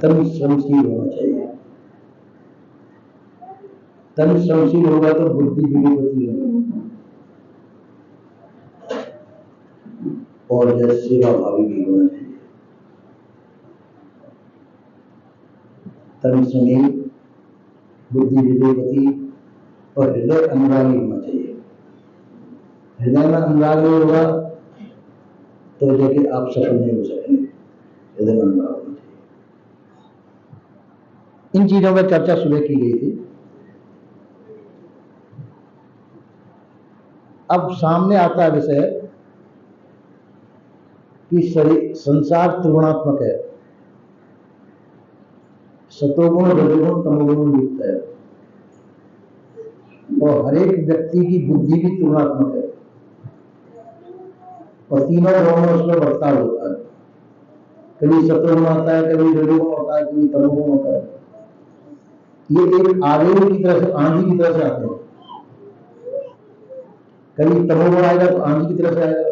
तन श्रमशील होना चाहिए। तन श्रमशील होगा तो बुद्धि विवेकवती होगी और जैसे सेवा भावी भी होना चाहिए। तन श्रमशील, बुद्धि विवेकवती और हृदय अनुरागी होना चाहिए। हृदय में अनुराग नहीं होगा तो जैसे आप सफल नहीं हो सकेंगे। हृदय में अनुराग होना चाहिए। इन चीजों पर चर्चा सुबह की गई थी। अब सामने आता है विषय कि संसार त्रिगुणात्मक है, सतोगुण रजोगुण तमोगुण युक्त है और हर एक व्यक्ति की बुद्धि भी त्रिगुणात्मक है और तीनों गुणों में उसमें बर्ताव होता है। कभी सतोगुण होता है, कभी रजोगुण होता है, कभी तमोगुण होता है। ये एक आवेग की तरह से, आंधी की तरह से आते हैं। कभी तमोगुण आएगा तो आंधी की तरह से आएगा,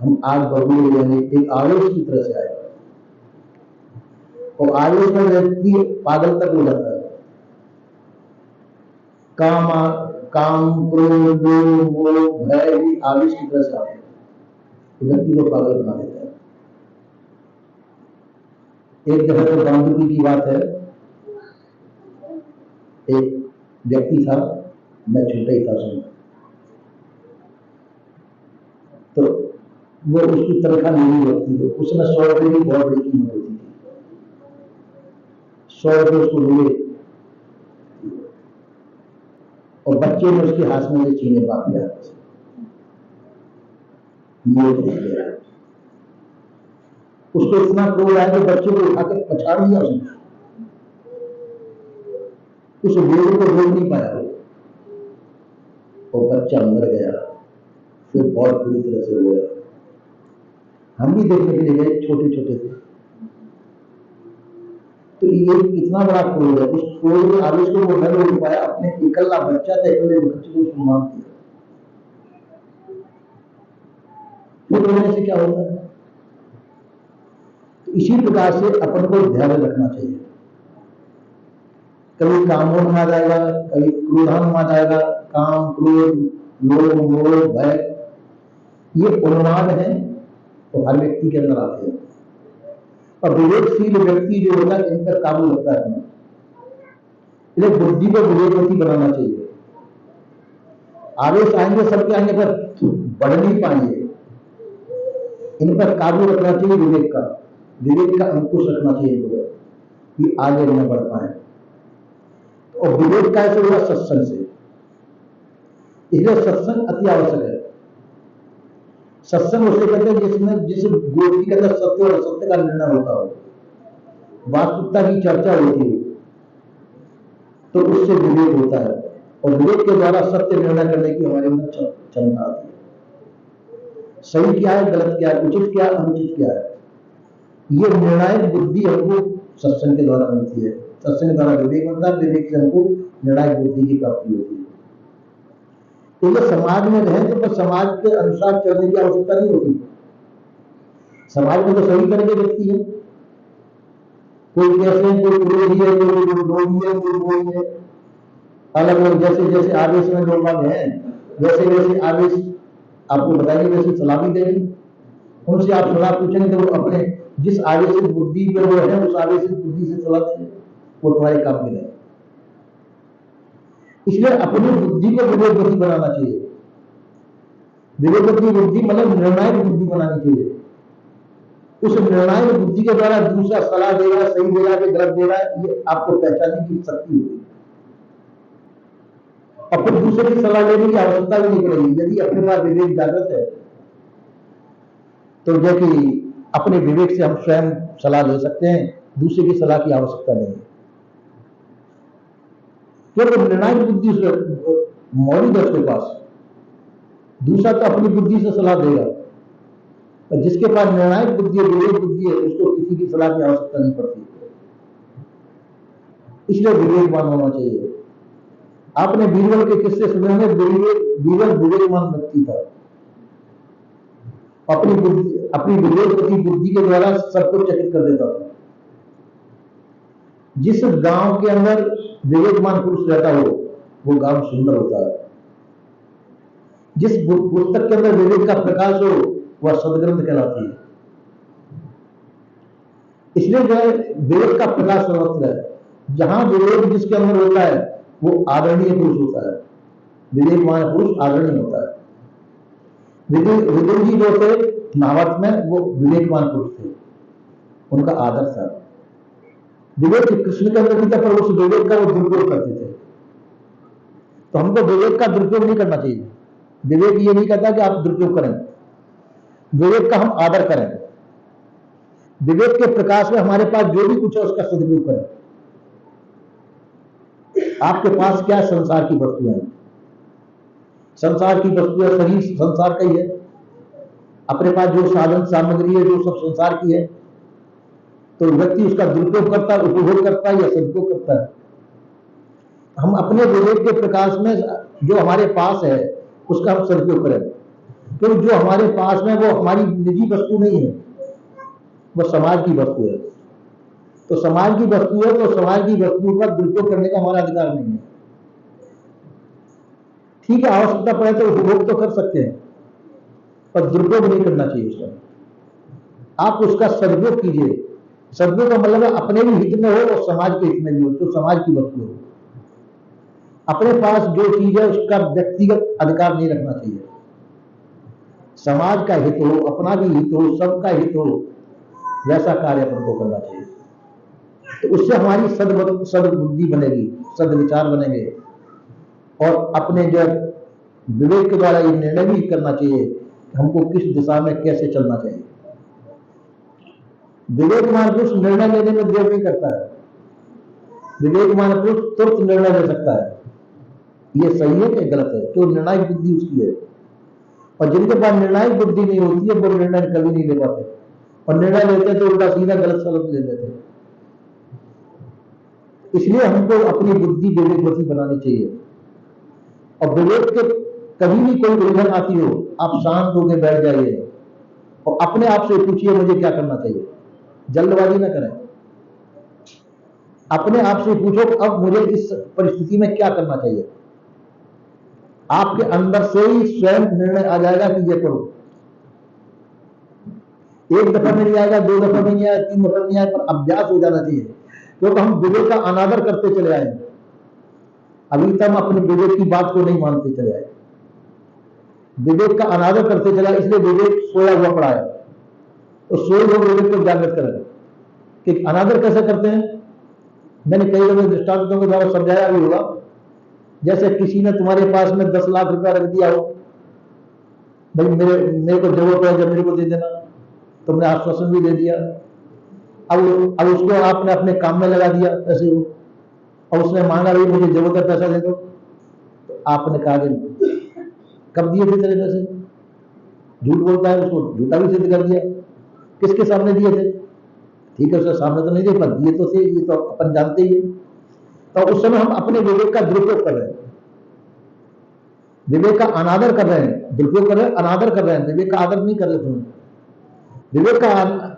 हम आग बबूले यानी एक आवेश की तरह से आएगा और आवेश में व्यक्ति पागल तक हो जाता है। काम क्रोध मोह भय भी आवेश की तरह से आते हैं, व्यक्ति को पागल बना देता है। एक जगह पर गांधी की बात है, एक व्यक्ति था, मैं छोटा ही था सुन, तो वो उसकी तनख्वाह नहीं होती थी। उसने 100 रुपये की बहुत बड़ी कीमत होती थी, 100 रुपये उसको मिले और बच्चे ने उसके हाथ में छीने बाप के हाथ से मोड़ दे दिया। उसको इतना क्रोध आया कि बच्चे को उठाकर पछाड़ दिया उसने। उस वेद को रोक नहीं पाया और बच्चा मर गया। फिर बहुत बुरी तरह से हुआ। हम भी देखने के लिए गए, छोटे छोटे थे। तो ये इतना बड़ा क्रोध है, उस क्रोध के आवेश को वो न रोक पाया। अपने इकल्ला बच्चा था, इकल्ले बच्चे को सम्मान किया। फिर रोने से क्या होता है? तो इसी प्रकार से अपन को ध्यान रखना चाहिए। कभी कामों में आ जाएगा, कभी क्रोधान में आ जाएगा। काम, क्रोध, लोभ, मोह, भय, ये उन्माद है तो हर व्यक्ति के अंदर आते हैं और विवेकशील व्यक्ति जो होता है इन पर काबू रखता है। इसलिए बुद्धि को विवेकवती बनाना चाहिए। आवेश आएंगे, सबके आएंगे पर बढ़ नहीं पाएंगे। इन पर काबू रखना चाहिए, विवेक का अंकुश रखना चाहिए इनको कि आगे न बढ़ पाए। और विवेक का ऐसे होगा सत्संग से। इसलिए सत्संग अति आवश्यक है। सत्संग उसे कहते हैं जिसमें जिस व्यक्ति के अंदर सत्य और असत्य का निर्णय होता हो, वास्तविकता की चर्चा होती है, तो उससे विवेक होता है और विवेक के द्वारा सत्य निर्णय करने की हमारे अंदर क्षमता आती है। सही क्या है, गलत क्या है, उचित क्या है, अनुचित क्या है, ये निर्णायक बुद्धि हमको सत्संग के द्वारा मिलती है। सत्संग के द्वारा विवेक बनता है, विवेक से हमको निर्णायक बुद्धि की प्राप्ति होती है। तो समाज में रहे तो समाज के अनुसार चलने की आवश्यकता नहीं होती। समाज में तो सभी तरह के व्यक्ति है, कोई कैसे, कोई विरोधी है, कोई विरोधी है, कोई कोई है, अलग अलग जैसे जैसे आवेश में लोग हैं वैसे वैसे आवेश आपको बताएंगे, वैसे सलाह भी देंगे। उनसे आप सलाह पूछेंगे तो वो अपने जिस आवेश बुद्धि में वो है उस आवेश बुद्धि से सलाह देंगे, वो तुम्हारे काम में है। इसलिए अपनी बुद्धि को विवेकवती बनाना चाहिए। विवेकवती बुद्धि मतलब निर्णायक बुद्धि बनानी चाहिए। उस निर्णायक बुद्धि के द्वारा दूसरा सलाह देगा, सही देगा कि गलत देगा, ये आपको पहचानने की शक्ति होगी और फिर दूसरे की सलाह लेने की आवश्यकता भी नहीं पड़ेगी। यदि अपने पास विवेक जागृत है तो जो कि अपने विवेक से हम स्वयं सलाह ले सकते हैं, दूसरे की सलाह की आवश्यकता नहीं है। फिर निर्णायक बुद्धि मौलिक है उसके पास, दूसरा तो अपनी बुद्धि से सलाह देगा, और जिसके पास निर्णायक बुद्धि है, विवेक बुद्धि है, उसको किसी की सलाह की आवश्यकता नहीं पड़ती। इसलिए विवेकवान होना चाहिए। आपने बीरबल के किस्से सुने होंगे। बीरबल विवेकवान व्यक्ति था। अपनी विवेकवती बुद्धि के द्वारा सबको चकित कर देता था। जिस गांव के अंदर विवेकवान पुरुष रहता हो वो गांव सुंदर होता है। जिस पुस्तक के अंदर विवेक का प्रकाश हो वह सदग्रंथ कहलाती है। इसलिए जो है विवेक का प्रकाश सर्वत्र है। जहां विवेक जिसके अंदर होता है वो आदरणीय पुरुष होता है। विवेकवान पुरुष आदरणीय होता है। विदुर जी जो थे महाभारत में वो विवेकवान पुरुष थे, उनका आदर था। विवेक कृष्ण के अंदर भी था पर उस विवेक का वो दुरुपयोग करते थे। तो हमको विवेक का दुरुपयोग नहीं करना चाहिए। विवेक ये नहीं कहता कि आप दुरुपयोग करें, विवेक का हम आदर करें। विवेक के प्रकाश में हमारे पास जो भी कुछ है उसका सदुपयोग करें। आपके पास क्या संसार की वस्तुएं हैं? संसार की वस्तुएं शरीर संसार का ही है। अपने पास जो साधन सामग्री है जो सब संसार की है, तो व्यक्ति उसका दुरुपयोग करता है, उपभोग करता है या सदुपयोग करता है। हम अपने विवेक के प्रकाश में जो हमारे पास है उसका हम सदुपयोग करें, क्योंकि जो हमारे पास में वो हमारी निजी वस्तु नहीं है, वो समाज की वस्तु है। तो समाज की वस्तु है तो समाज की वस्तु का दुरुपयोग करने का हमारा अधिकार नहीं है। ठीक है, आवश्यकता पड़े तो उपभोग तो कर सकते हैं पर दुरुपयोग नहीं करना चाहिए उसका। आप उसका सदुपयोग कीजिए। सदुपयोग का मतलब है अपने भी हित में हो और समाज के हित में भी हो, तो समाज की वस्तु हो। अपने पास जो चीज है उसका व्यक्तिगत अधिकार नहीं रखना चाहिए। समाज का हित हो, अपना भी हित हो, सबका हित हो, वैसा कार्य अपन को करना चाहिए। तो उससे हमारी सद्बुद्धि बनेगी, सद्विचार बनेंगे और अपने जो विवेक के द्वारा ये निर्णय भी करना चाहिए कि हमको किस दिशा में कैसे चलना चाहिए। विवेकवान पुरुष निर्णय लेने में देर नहीं करता है। विवेकवान पुरुष तुरंत निर्णय ले सकता है, ये सही है कि गलत है, तो निर्णायक बुद्धि उसकी है। और जिनके पास निर्णायक बुद्धि नहीं होती है वो निर्णय कभी नहीं ले पाते, और निर्णय लेते तो उल्टा सीधा गलत सलत ले लेते। इसलिए हमको अपनी बुद्धि विवेकवती बनानी चाहिए। और विवेक के कभी भी कोई उलझन आती हो, आप शांत होकर बैठ जाइए और अपने आप से पूछिए मुझे क्या करना चाहिए। जल्दबाजी ना करें, अपने आप से पूछो कि अब मुझे इस परिस्थिति में क्या करना चाहिए। आपके अंदर से ही स्वयं निर्णय आ जाएगा कि ये करो। एक दफा में नहीं आएगा, दो दफा में नहीं आएगा, तीन दफा नहीं आएगा, पर अभ्यास हो जाना चाहिए, क्योंकि हम विवेक का अनादर करते चले आए। अभी तक हम अपने विवेक की बात को नहीं मानते चले आए, विवेक का अनादर करते चला, इसलिए विवेक सोया हुआ पड़ा है। तो सोए हुए विवेक को जागृत करें कि अनादर कैसे करते हैं। मैंने कई लोगों दृष्टांतों के द्वारा समझाया भी होगा। जैसे किसी ने तुम्हारे पास में 10 लाख रुपया रख दिया हो, भाई मेरे को जरूरत है, जब मेरे को दे देना, तुमने आश्वासन भी दे दिया। अब उसको आपने अपने काम में लगा दिया पैसे को, और उसने मांगा भाई मुझे जरूरत है पैसा दे दो, तो आपने कहा कि कब दिए थे तेरे पैसे? झूठ बोलता है, उसको झूठा भी सिद्ध कर दिया। किसके सामने दिए थे? ठीक है, उसके सामने तो नहीं दिए, पर दिए तो थे, ये तो अपन जानते ही है। तो उस समय हम अपने विवेक का दुरुपयोग कर रहे हैं, विवेक का अनादर कर रहे हैं, दुरुपयोग कर रहे हैं, अनादर कर रहे हैं, विवेक का आदर नहीं कर रहे। विवेक का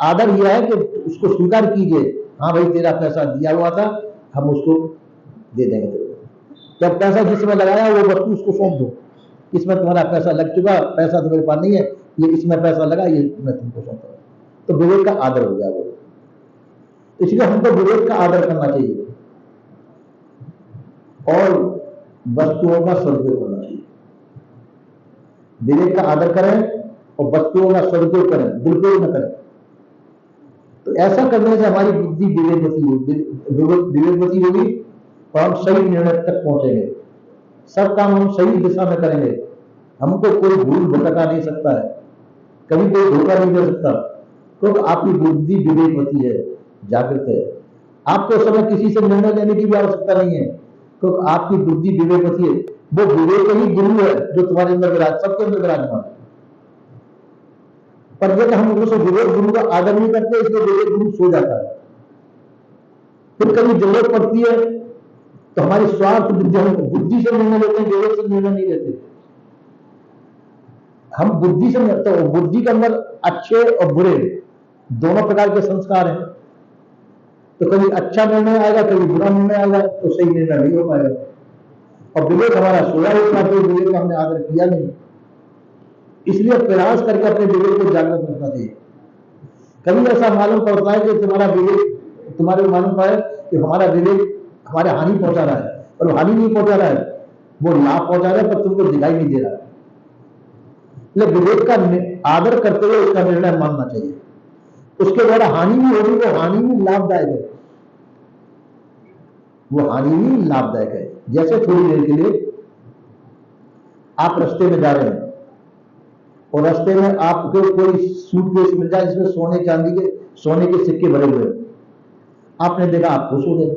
आदर यह है कि उसको स्वीकार कीजिए, हाँ भाई तेरा पैसा दिया हुआ था, हम उसको दे देंगे तेरे को। जब पैसा जिसमें लगाया वो वस्तु उसको सौंप दो, इसमें तुम्हारा पैसा लग चुका, पैसा तो मेरे पास नहीं है, ये इसमें पैसा लगा, ये मैं तुमको सौंपा। तो विवेक का आदर हो गया वो। इसलिए हमको विवेक का आदर करना चाहिए और वस्तुओं का सदुपयोग करना चाहिए। विवेक का आदर करें और वस्तुओं का सदुपयोग करें, दुरुपयोग न करें। तो ऐसा करने से हमारी बुद्धि विवेकवती होगी और हम सही निर्णय तक पहुंचेंगे। सब काम हम सही दिशा में करेंगे। हमको कोई भूल भटका नहीं सकता है, कभी कोई धोखा नहीं दे सकता, क्योंकि आपकी बुद्धि विवेकवती है, जागृत है। आपको उस समय किसी से निर्णय लेने की भी आवश्यकता नहीं है, क्योंकि आपकी बुद्धि विवेकवती है। वो विवेक ही गुरु है जो तुम्हारे अंदर विराज, सबके अंदर विराजमान है। पर जब हम उस विवेक गुरु का आदर नहीं करते, इसलिए विवेक गुरु सो जाता है। फिर कभी जरूरत पड़ती है तो हमारी स्वार्थ बुद्धि से निर्णय लेते हैं, विवेक से निर्णय नहीं लेते। हम बुद्धि से, तो बुद्धि के अंदर अच्छे और बुरे दोनों प्रकार के संस्कार हैं। तो कभी अच्छा निर्णय आएगा, कभी बुरा निर्णय आएगा, तो सही निर्णय नहीं हो पाएगा। और विवेक हमारा सोया होता है, तो विवेक का हमने आदर किया नहीं। इसलिए प्रयास करके अपने विवेक को जागृत रखना चाहिए। कभी ऐसा मालूम पड़ता है कि तुम्हारा विवेक, तुम्हारे मालूम पड़ा है कि हमारा विवेक हमारे हानि पहुंचा रहा है, और वो हानि नहीं पहुंचा रहा है, वो लाभ पहुंचा रहा है, पर तुमको दिखाई नहीं दे रहा है। विवेक का आदर करते हुए उसका निर्णय मानना चाहिए। उसके द्वारा हानि भी होगी, वो हानि भी लाभदायक है, वो हानि भी लाभदायक है। जैसे थोड़ी देर के लिए आप रास्ते में जा रहे हैं और रास्ते में आपको कोई सूटकेस मिल जाए जिसमें सोने के सिक्के भरे हुए, आपने देखा, आप खुश हो गए।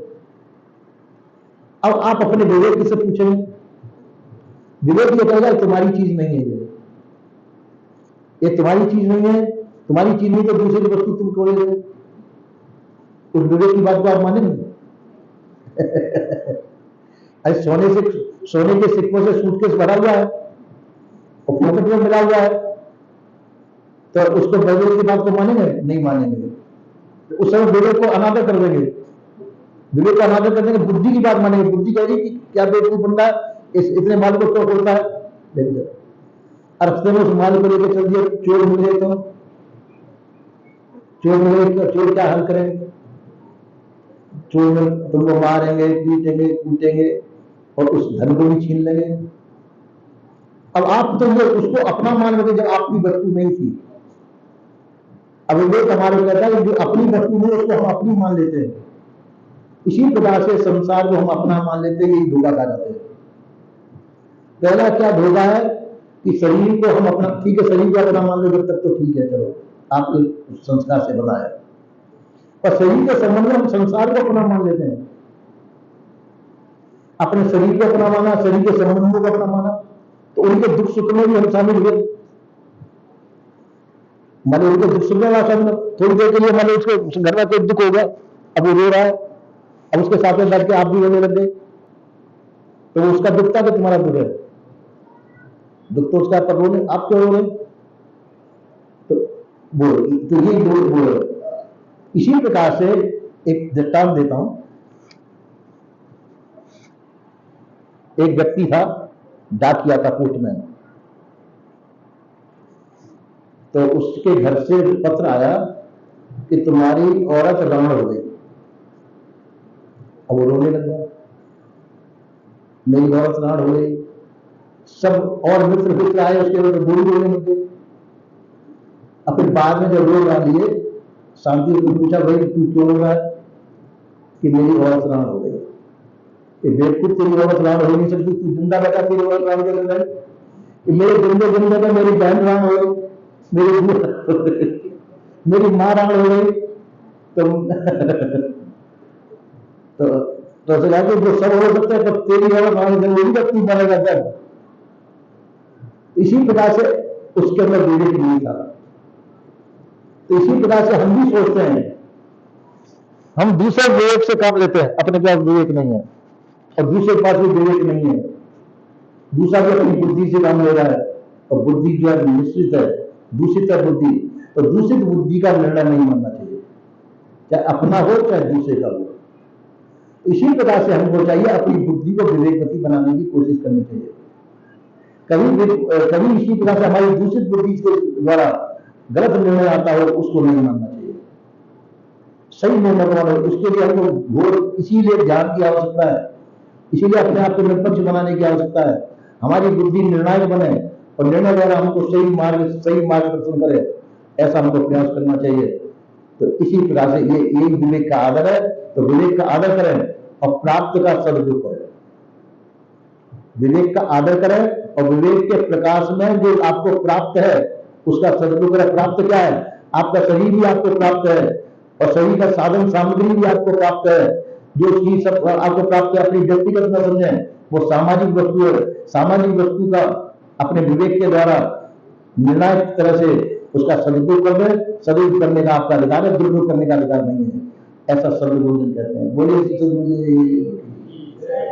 अब आप अपने विवेक से पूछेंगे, विवेक ये कहेगा तुम्हारी चीज नहीं है, ये तुम्हारी चीज नहीं है, तुम्हारी चीज नहीं तो दूसरी वस्तु तुम क्यों ले रहे हो? उस विवेक की बात को आप मानेंगे? अरे सोने के सिक्कों से सूटकेस भरा हुआ है और पॉकेट में मिला हुआ है, तो उसको विवेक की बात को मानेंगे? नहीं मानेंगे। उस समय विवेक को अनादर कर देंगे, विवेक को अनादर कर देंगे, बुद्धि की बात मानेंगे। बुद्धि कह रही कि क्या बेवकूफ बंदा है, इतने माल को क्यों खोलता है? देखो रास्ते में उस माल को लेकर चल दिया, चोर मिल गए तो चोर क्या हल करेंगे? चोर में तुमको मारेंगे, पीटेंगे, कूटेंगे और उस धन को भी छीन लेंगे। अब आप तो उसको अपना मान लोगे जब आपकी वस्तु नहीं थी। अब विवेक हमारे कहता है जो अपनी वस्तु नहीं उसको हम अपनी मान लेते हैं। इसी प्रकार से संसार को हम अपना मान लेते हैं, यही धोखा खा जाते हैं। पहला क्या धोखा है कि शरीर को हम अपना, ठीक है शरीर को अपना मान लो जब तक तो ठीक है, चलो आपके संस्कार से बनाया, पर शरीर के संबंध में हम संसार को अपना मान लेते हैं। अपने शरीर को अपना माना, शरीर के संबंधों को अपना माना, तो उनके दुख सुख में भी हम शामिल हुए। मान लो उनके दुख सुख में शामिल, थोड़ी देर के लिए मान लो उसके घर में कोई दुख होगा, अब वो रो रहा है, अब उसके साथ में बैठ के आप भी रोने लग गए, तो उसका दुख था कि तुम्हारा दुख है? दुख तो उसका, पर रोने आप क्यों रो रहे? तो ये वो इसी प्रकार से एक दृष्टांत देता हूं। एक व्यक्ति था, डाकिया था, पोस्टमैन, तो उसके घर से पत्र आया कि तुम्हारी औरत रावण हो गई। अब वो रोने लग गया, मेरी औरत रावण हो गई। सब और मित्र आए उसके बाद बोली रोने लग गए। अब फिर बाद में जब रो रहा लिए, शांति को पूछा, भाई तू क्यों रो रहा है? कि मेरी औरत रावण हो गई। बेवकूफ, तेरी औरत रावण हो नहीं सकती, तू जिंदा बैठा तेरी औरत रावण के लग रही। मेरे जिंदे जिंदे में मेरी बहन रावण हो गई, मेरी माँ रावण हो गई। तो कहा कि जो सब हो सकता है, तो तेरी औरत रावण वही व्यक्ति बनेगा जब। इसी प्रकार से उसके अंदर विवेक नहीं था। तो इसी प्रकार से हम भी सोचते हैं, हम दूसरे विवेक से काम लेते हैं, अपने पास विवेक नहीं है, और दूसरे के पास भी विवेक नहीं है। दूसरा भी अपनी बुद्धि से काम ले रहा है, और बुद्धि जो है मिश्रित है, दूषित है बुद्धि। तो दूषित बुद्धि का निर्णय नहीं मानना चाहिए, चाहे अपना हो चाहे दूसरे का हो। इसी प्रकार से हमको चाहिए अपनी बुद्धि को विवेकवती बनाने की कोशिश करनी चाहिए। कभी इसी प्रकार से हमारी दूषित बुद्धि के द्वारा गलत निर्णय आता हो, उसको नहीं मानना चाहिए, सही निर्णय बनाना। उसके लिए हमको घोर इसीलिए ज्ञान की आवश्यकता है, इसीलिए अपने आप को निष्पक्ष बनाने की आवश्यकता है। हमारी बुद्धि निर्णायक बने और निर्णय द्वारा हमको सही मार्गदर्शन करे, ऐसा हमको प्रयास करना चाहिए। तो इसी प्रकार से ये विवेक का आदर है। तो विवेक का आदर करें और प्राप्त का सदुपयोग करें। विवेक का आदर करें और विवेक के प्रकाश में जो आपको प्राप्त है उसका सदुपयोग करें। प्राप्त क्या है? आपका शरीर भी आपको प्राप्त है, और शरीर का साधन सामग्री भी आपको प्राप्त है। जो चीज सब आपको प्राप्त है अपनी व्यक्तिगत न समझें, वो सामाजिक वस्तु है। सामाजिक वस्तु का अपने विवेक के द्वारा निर्णायक तरह से उसका सदुपयोग कर दें। सदुपयोग करने का आपका अधिकार है, दुरुपयोग करने का अधिकार नहीं है। ऐसा सर्वभूषण कहते हैं। बोलिए।